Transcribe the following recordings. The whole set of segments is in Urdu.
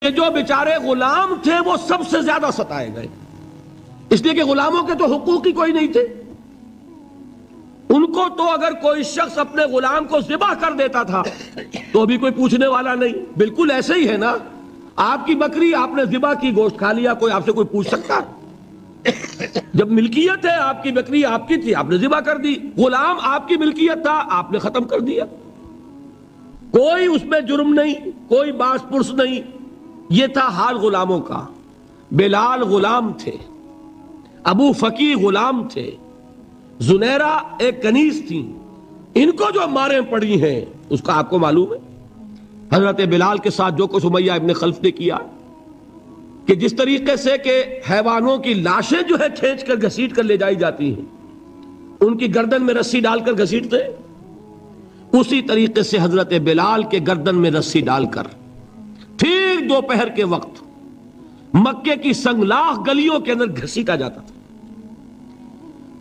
کہ جو بیچارے غلام تھے وہ سب سے زیادہ ستائے گئے، اس لیے کہ غلاموں کے تو حقوق ہی کوئی نہیں تھے۔ ان کو تو اگر کوئی شخص اپنے غلام کو ذبح کر دیتا تھا تو بھی کوئی پوچھنے والا نہیں۔ بالکل ایسے ہی ہے نا، آپ کی بکری آپ نے ذبح کی، گوشت کھا لیا، کوئی آپ سے کوئی پوچھ سکتا؟ جب ملکیت ہے، آپ کی بکری آپ کی تھی، آپ نے ذبح کر دی۔ غلام آپ کی ملکیت تھا، آپ نے ختم کر دیا، کوئی اس میں جرم نہیں، کوئی باس پرس نہیں۔ یہ تھا حال غلاموں کا۔ بلال غلام تھے، ابو فقی غلام تھے، زنیرہ ایک کنیز تھی۔ ان کو جو ماریں پڑی ہیں اس کا آپ کو معلوم ہے۔ حضرت بلال کے ساتھ جو کچھ امیہ ابن خلف نے کیا، کہ جس طریقے سے کہ حیوانوں کی لاشیں جو ہے کھینچ کر گھسیٹ کر لے جائی جاتی ہیں، ان کی گردن میں رسی ڈال کر گھسیٹتے، اسی طریقے سے حضرت بلال کے گردن میں رسی ڈال کر ٹھیک دوپہر کے وقت مکے کی سنگلاخ گلیوں کے اندر گھسیٹا جاتا تھا۔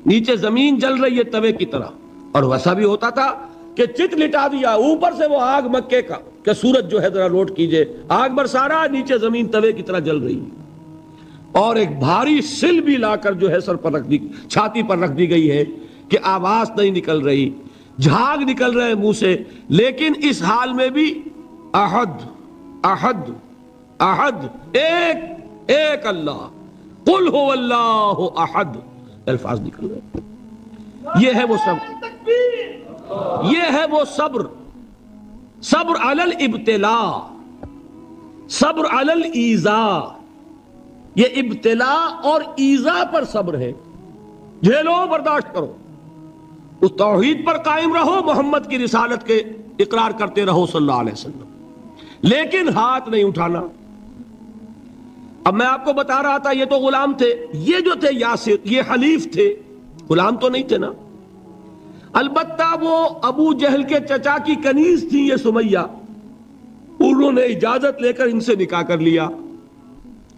نیچے زمین جل رہی ہے توے کی طرح، اور ویسا بھی ہوتا تھا کہ چت لٹا دیا، اوپر سے وہ آگ مکے کا کہ سورج جو ہے ذرا نوٹ کیجئے، آگ برسا رہا، نیچے زمین توے کی طرح جل رہی ہے، اور ایک بھاری سل بھی لا کر جو ہے سر پر رکھ دی، چھاتی پر رکھ دی گئی ہے کہ آواز نہیں نکل رہی، جھاگ نکل رہے منہ سے، لیکن اس حال میں بھی احد احد احد، ایک ایک اللہ، قل هو اللہ احد، الفاظ نکل رہے۔ یہ ہے وہ صبر، یہ ہے وہ صبر، صبر علی الابتلاء، صبر علی الایذاء۔ یہ ابتلاء اور ایذاء پر صبر ہے، جھیلو، برداشت کرو، اس توحید پر قائم رہو، محمد کی رسالت کے اقرار کرتے رہو صلی اللہ علیہ وسلم، لیکن ہاتھ نہیں اٹھانا۔ اب میں آپ کو بتا رہا تھا یہ تو غلام تھے، یہ جو تھے یاسر، یہ حلیف تھے، غلام تو نہیں تھے نا۔ البتہ وہ ابو جہل کے چچا کی کنیز تھی یہ سمیہ، انہوں نے اجازت لے کر ان سے نکاح کر لیا،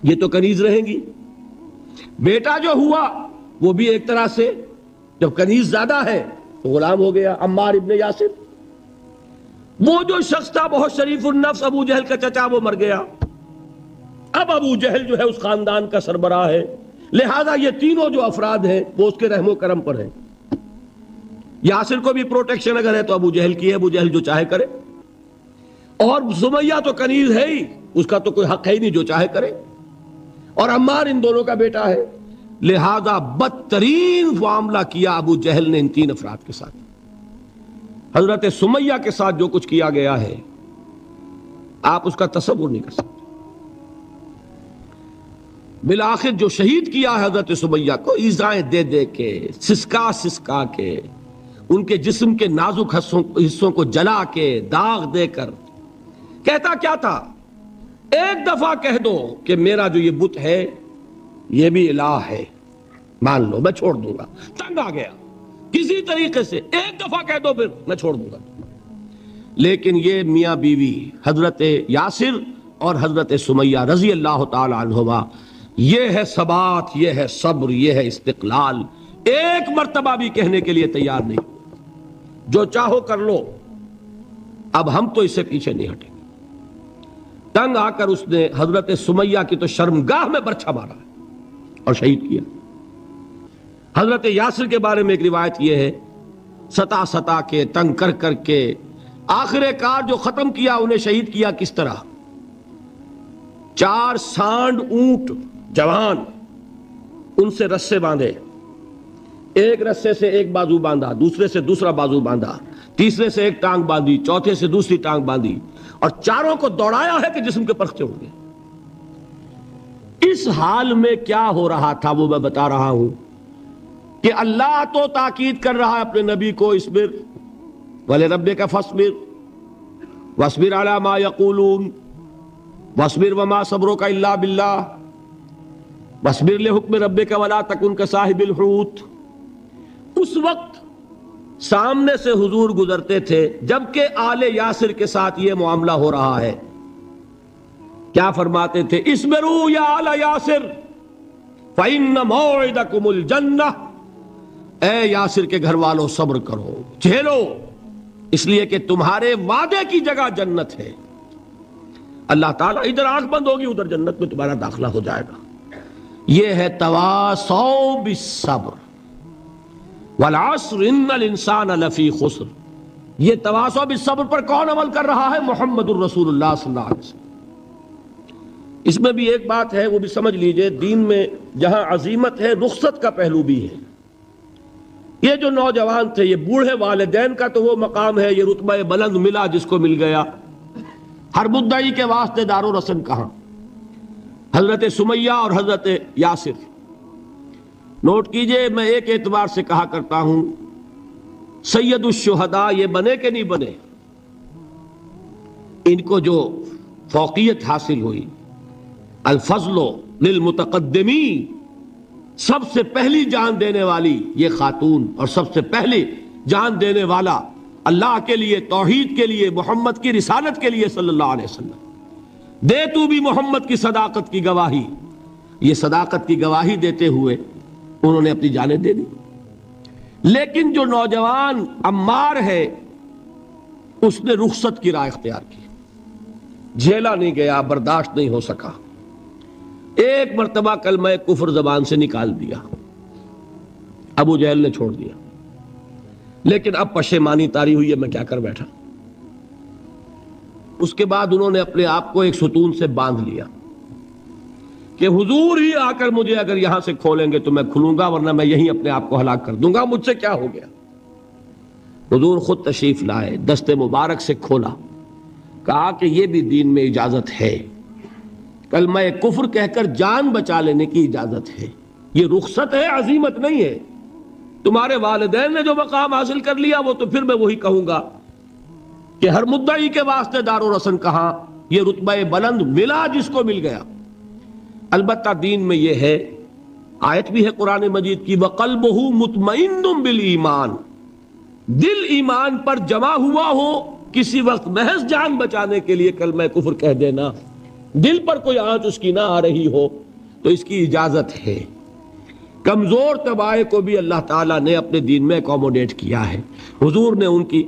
یہ تو کنیز رہیں گی۔ بیٹا جو ہوا وہ بھی ایک طرح سے، جب کنیز زیادہ ہے تو غلام ہو گیا، عمار ابن یاسر۔ وہ جو شخص تھا بہت شریف النفس ابو جہل کا چچا، وہ مر گیا، اب ابو جہل جو ہے اس خاندان کا سربراہ ہے، لہذا یہ تینوں جو افراد ہیں وہ اس کے رحم و کرم پر ہیں۔ یاسر کو بھی پروٹیکشن اگر ہے تو ابو جہل کی ہے، ابو جہل جو چاہے کرے، اور سمیہ تو کنیز ہے ہی، اس کا تو کوئی حق ہے ہی نہیں، جو چاہے کرے، اور عمار ان دونوں کا بیٹا ہے، لہذا بدترین معاملہ کیا ابو جہل نے ان تین افراد کے ساتھ۔ حضرت سمیہ کے ساتھ جو کچھ کیا گیا ہے آپ اس کا تصور نہیں کر سکتے۔ بالآخر جو شہید کیا ہے حضرت سمیہ کو، ایذائیں دے دے کے، سسکا سسکا کے، ان کے جسم کے نازک حصوں کو جلا کے، داغ دے کر، کہتا کیا تھا، ایک دفعہ کہہ دو کہ میرا جو یہ بت ہے یہ بھی الہ ہے، مان لو، میں چھوڑ دوں گا۔ تنگ آ گیا، کسی طریقے سے ایک دفعہ کہہ دو پھر میں چھوڑ دوں گا۔ لیکن یہ میاں بیوی حضرت یاسر اور حضرت سمیہ رضی اللہ تعالی عنہما، یہ ہے ثبات، یہ ہے صبر، یہ ہے استقلال، ایک مرتبہ بھی کہنے کے لیے تیار نہیں، جو چاہو کر لو، اب ہم تو اس سے پیچھے نہیں ہٹیں گے۔ تنگ آ کر اس نے حضرت سمیہ کی تو شرمگاہ میں برچھا مارا اور شہید کیا۔ حضرت یاسر کے بارے میں ایک روایت یہ ہے، ستا ستا کے، تنگ کر کر کے، آخر کار جو ختم کیا، انہیں شہید کیا کس طرح، 4 سانڈ اونٹ جوان، ان سے رسے باندھے، ایک رسے سے ایک بازو باندھا، دوسرے سے دوسرا بازو باندھا، تیسرے سے ایک ٹانگ باندھی، چوتھے سے دوسری ٹانگ باندھی، اور چاروں کو دوڑایا ہے کہ جسم کے پرخچے ہوں گے۔ اس حال میں کیا ہو رہا تھا وہ میں بتا رہا ہوں کہ اللہ تو تاکید کر رہا ہے اپنے نبی کو، اصبر وَلِرَبِّكَ فَاصْبِرْ وَاصْبِرْ عَلَى مَا يَقُولُونَ وَاصْبِرْ وَمَا صَبْرُكَ إِلَّا بِاللَّهِ وَاصْبِرْ لِحُكْمِ رَبِّكَ وَلَا تَكُنْ كَصَاحِبِ الْحُوتِ۔ اس وقت سامنے سے حضور گزرتے تھے جبکہ آل یاسر کے ساتھ یہ معاملہ ہو رہا ہے، کیا فرماتے تھے، اصبروا یا آل یاسر فَإِنَّ مَوْعِدَكُمُ الْجَنَّةُ، اے یاسر کے گھر والوں صبر کرو، جھیلو، اس لیے کہ تمہارے وعدے کی جگہ جنت ہے۔ اللہ تعالیٰ ادھر آنکھ بند ہوگی ادھر جنت میں تمہارا داخلہ ہو جائے گا. یہ ہے تواصوا بالصبر والعصر ان الانسان لفی خسر. یہ تواصوا بالصبر پر کون عمل کر رہا ہے؟ محمد الرسول اللہ صلی اللہ علیہ وسلم. اس میں بھی ایک بات ہے وہ بھی سمجھ لیجئے، دین میں جہاں عظیمت ہے رخصت کا پہلو بھی ہے. یہ جو نوجوان تھے، یہ بوڑھے والدین کا تو وہ مقام ہے، یہ رتبہ بلند ملا جس کو مل گیا. ہر مدعی کے واسطے دار و رسن کہاں؟ حضرت سمیہ اور حضرت یاسر. نوٹ کیجئے، میں ایک اعتبار سے کہا کرتا ہوں سید الشہداء یہ بنے کہ نہیں بنے، ان کو جو فوقیت حاصل ہوئی، الفضل للمتقدمین، سب سے پہلی جان دینے والی یہ خاتون اور سب سے پہلی جان دینے والا اللہ کے لیے، توحید کے لیے، محمد کی رسالت کے لیے صلی اللہ علیہ وسلم. دے تو بھی محمد کی صداقت کی گواہی. یہ صداقت کی گواہی دیتے ہوئے انہوں نے اپنی جانیں دے دی. لیکن جو نوجوان عمار ہے اس نے رخصت کی راہ اختیار کی، جھیلا نہیں گیا، برداشت نہیں ہو سکا. ایک مرتبہ کلمہ کفر زبان سے نکال دیا، ابو جہل نے چھوڑ دیا، لیکن اب پشیمانی طاری ہوئی ہے میں کیا کر بیٹھا. اس کے بعد انہوں نے اپنے آپ کو ایک ستون سے باندھ لیا کہ حضور ہی آ کر مجھے اگر یہاں سے کھولیں گے تو میں کھلوں گا، ورنہ میں یہیں اپنے آپ کو ہلاک کر دوں گا، مجھ سے کیا ہو گیا. حضور خود تشریف لائے، دست مبارک سے کھولا، کہا کہ یہ بھی دین میں اجازت ہے، کلمہ کفر کہہ کر جان بچا لینے کی اجازت ہے، یہ رخصت ہے، عزیمت نہیں ہے. تمہارے والدین نے جو مقام حاصل کر لیا وہ تو پھر میں وہی کہوں گا کہ ہر مدعی کے واسطے دار و رسن کہاں، یہ رتبہ بلند ملا جس کو مل گیا. البتہ دین میں یہ ہے، آیت بھی ہے قرآن مجید کی، وَقَلْبُهُ مُطْمَئِنٌ بِالْإِيمَانِ، دل ایمان پر جمع ہوا ہو، کسی وقت محض جان بچانے کے لیے کلمہ کفر کہہ دینا، دل پر کوئی آنچ اس کی نہ آ رہی ہو تو اس کی اجازت ہے. کمزور طبائع کو بھی اللہ تعالیٰ نے اپنے دین میں اکوموڈیٹ کیا ہے. حضور نے ان کی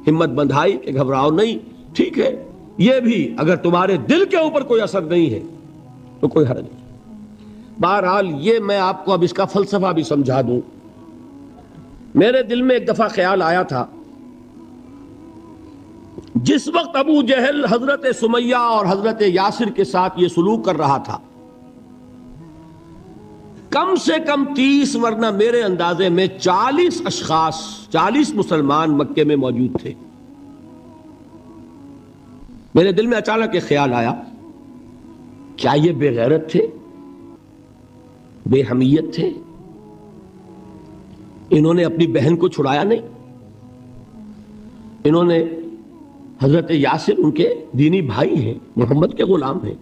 ہمت بندھائی کہ گھبراؤ نہیں، ٹھیک ہے، یہ بھی اگر تمہارے دل کے اوپر کوئی اثر نہیں ہے تو کوئی حرج نہیں. بہرحال یہ میں آپ کو اب اس کا فلسفہ بھی سمجھا دوں. میرے دل میں ایک دفعہ خیال آیا تھا، جس وقت ابو جہل حضرت سمیہ اور حضرت یاسر کے ساتھ یہ سلوک کر رہا تھا، کم سے کم 30 ورنہ میرے اندازے میں 40 اشخاص، 40 مسلمان مکے میں موجود تھے. میرے دل میں اچانک ایک خیال آیا، کیا یہ بے غیرت تھے، بے حمیت تھے؟ انہوں نے اپنی بہن کو چھڑایا نہیں، انہوں نے حضرت یاسر ان کے دینی بھائی ہیں، محمد کے غلام ہیں،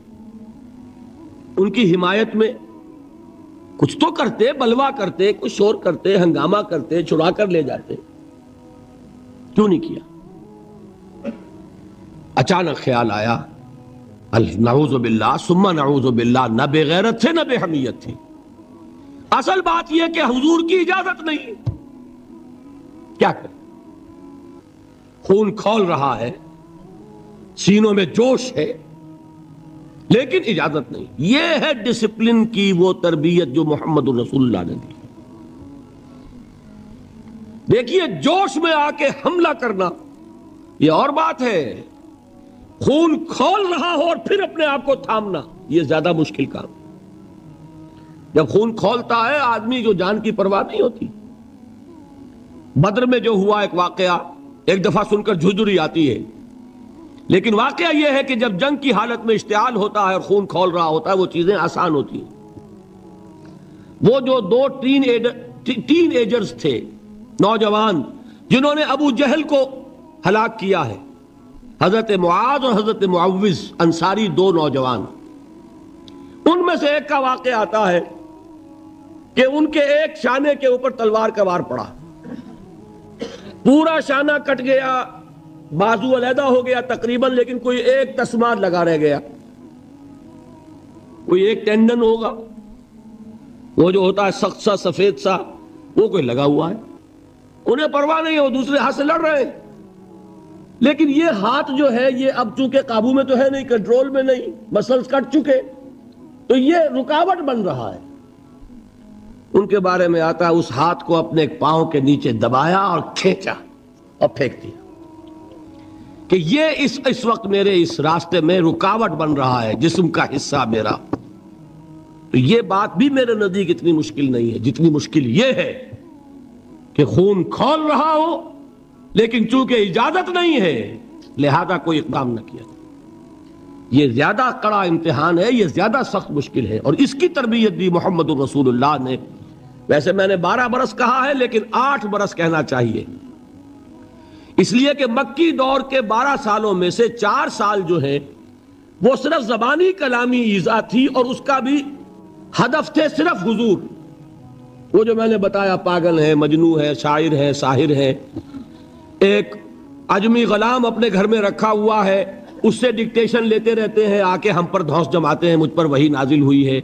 ان کی حمایت میں کچھ تو کرتے، بلوا کرتے، کچھ شور کرتے، ہنگامہ کرتے، چھڑا کر لے جاتے، کیوں نہیں کیا؟ اچانک خیال آیا، نعوذ باللہ ثم نعوذ باللہ، نہ بے غیرت تھے نہ بے حمیت تھی. اصل بات یہ کہ حضور کی اجازت نہیں. کیا کریں؟ خون کھول رہا ہے، سینوں میں جوش ہے، لیکن اجازت نہیں. یہ ہے ڈسپلن کی وہ تربیت جو محمد رسول اللہ نے دی. دیکھیے، جوش میں آ کے حملہ کرنا یہ اور بات ہے، خون کھول رہا ہو اور پھر اپنے آپ کو تھامنا یہ زیادہ مشکل کام. جب خون کھولتا ہے آدمی جو جان کی پرواہ نہیں ہوتی. بدر میں جو ہوا ایک واقعہ ایک دفعہ سن کر جھجھری آتی ہے، لیکن واقعہ یہ ہے کہ جب جنگ کی حالت میں اشتعال ہوتا ہے اور خون کھول رہا ہوتا ہے وہ چیزیں آسان ہوتی ہیں. وہ جو 2 ٹین ایجرز تھے، نوجوان، جنہوں نے ابو جہل کو ہلاک کیا ہے، حضرت معاذ اور حضرت معوذ، انصاری 2 نوجوان، ان میں سے ایک کا واقعہ آتا ہے کہ ان کے ایک شانے کے اوپر تلوار کا وار پڑا، پورا شانہ کٹ گیا، بازو علیحدہ ہو گیا تقریباً، لیکن کوئی ایک تسمات لگا رہ گیا، کوئی ایک ٹینڈن ہوگا، وہ جو ہوتا ہے سخت سا سفید سا، وہ کوئی لگا ہوا ہے. انہیں پرواہ نہیں، وہ دوسرے ہاتھ سے لڑ رہے ہیں. لیکن یہ ہاتھ جو ہے یہ اب چونکہ قابو میں تو ہے نہیں، کنٹرول میں نہیں، مسلز کٹ چکے، تو یہ رکاوٹ بن رہا ہے۔ ان کے بارے میں آتا ہے اس ہاتھ کو اپنے پاؤں کے نیچے دبایا اور کھینچا اور پھینک دیا کہ یہ اس وقت میرے اس راستے میں رکاوٹ بن رہا ہے، جسم کا حصہ میرا۔ تو یہ بات بھی میرے نزدیک اتنی مشکل نہیں ہے جتنی مشکل یہ ہے کہ خون کھول رہا ہو لیکن چونکہ اجازت نہیں ہے لہذا کوئی اقدام نہ کیا۔ یہ زیادہ کڑا امتحان ہے، یہ زیادہ سخت مشکل ہے، اور اس کی تربیت دی محمد الرسول اللہ نے۔ ویسے میں نے 12 برس کہا ہے لیکن 8 برس کہنا چاہیے، اس لیے کہ مکی دور کے 12 سالوں میں سے 4 سال جو ہیں وہ صرف زبانی کلامی ایذا تھی، اور اس کا بھی ہدف تھے صرف حضور۔ وہ جو میں نے بتایا پاگل ہے، مجنوں ہے، شاعر ہے، ساحر ہے، ایک عجمی غلام اپنے گھر میں رکھا ہوا ہے، اس سے ڈکٹیشن لیتے رہتے ہیں، آ کے ہم پر دھوس جماتے ہیں، مجھ پر وحی نازل ہوئی ہے۔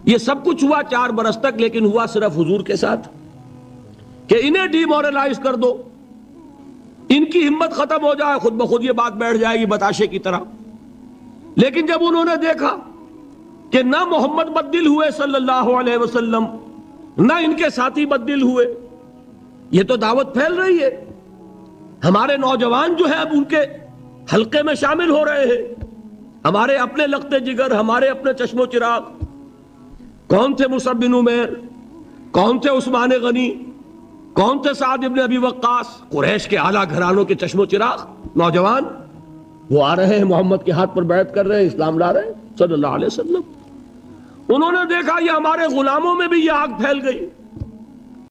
یہ سب کچھ ہوا 4 برس تک، لیکن ہوا صرف حضور کے ساتھ کہ انہیں ڈی مورلائز کر دو، ان کی ہمت ختم ہو جائے، خود بخود یہ بات بیٹھ جائے گی بتاشے کی طرح۔ لیکن جب انہوں نے دیکھا کہ نہ محمد بدل ہوئے صلی اللہ علیہ وسلم، نہ ان کے ساتھی بدل ہوئے، یہ تو دعوت پھیل رہی ہے، ہمارے نوجوان جو ہے اب ان کے حلقے میں شامل ہو رہے ہیں، ہمارے اپنے لخت جگر، ہمارے اپنے چشم و چراغ۔ کون تھے مصعب بن عمیر، کون تھے عثمان غنی، کون تھے سعد ابن ابی وقاص، قریش کے اعلیٰ گھرانوں کے چشم و چراغ نوجوان، وہ آ رہے ہیں محمد کے ہاتھ پر بیعت کر رہے ہیں، اسلام لا رہے ہیں صلی اللہ علیہ وسلم۔ انہوں نے دیکھا یہ ہمارے غلاموں میں بھی یہ آگ پھیل گئی،